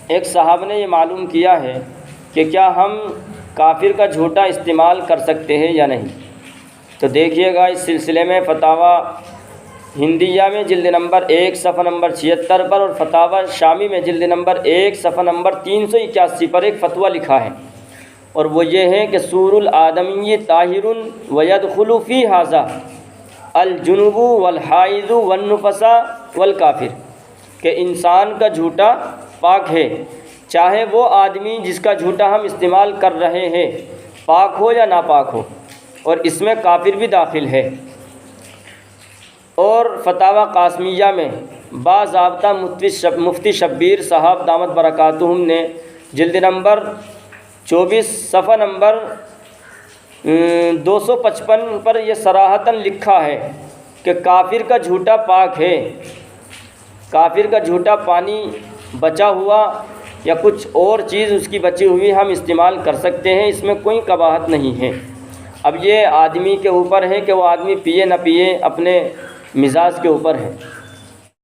ایک صاحب نے یہ معلوم کیا ہے کہ کیا ہم کافر کا جھوٹا استعمال کر سکتے ہیں یا نہیں؟ تو دیکھیے گا، اس سلسلے میں فتاویٰ ہندیہ میں جلد نمبر 1 صفحہ نمبر 76 پر، اور فتاویٰ شامی میں جلد نمبر 1 صفحہ نمبر 381 پر ایک فتویٰ لکھا ہے، اور وہ یہ ہے کہ سور الآدمی طاہر ویدخل فی ھذا الجنوب والحائض والنفساء والکافر، کہ انسان کا جھوٹا پاک ہے، چاہے وہ آدمی جس کا جھوٹا ہم استعمال کر رہے ہیں پاک ہو یا ناپاک ہو، اور اس میں کافر بھی داخل ہے۔ اور فتاویٰ قاسمیہ میں باضابطہ مفتی شبیر صاحب دامت برکاتہم نے جلد نمبر 24 صفحہ نمبر 255 پر یہ صراحتاً لکھا ہے کہ کافر کا جھوٹا پاک ہے، کافر کا جھوٹا پانی بچا ہوا یا کچھ اور چیز اس کی بچی ہوئی ہم استعمال کر سکتے ہیں، اس میں کوئی قباحت نہیں ہے۔ اب یہ آدمی کے اوپر ہے کہ وہ آدمی پیے نہ پیے، اپنے مزاج کے اوپر ہے۔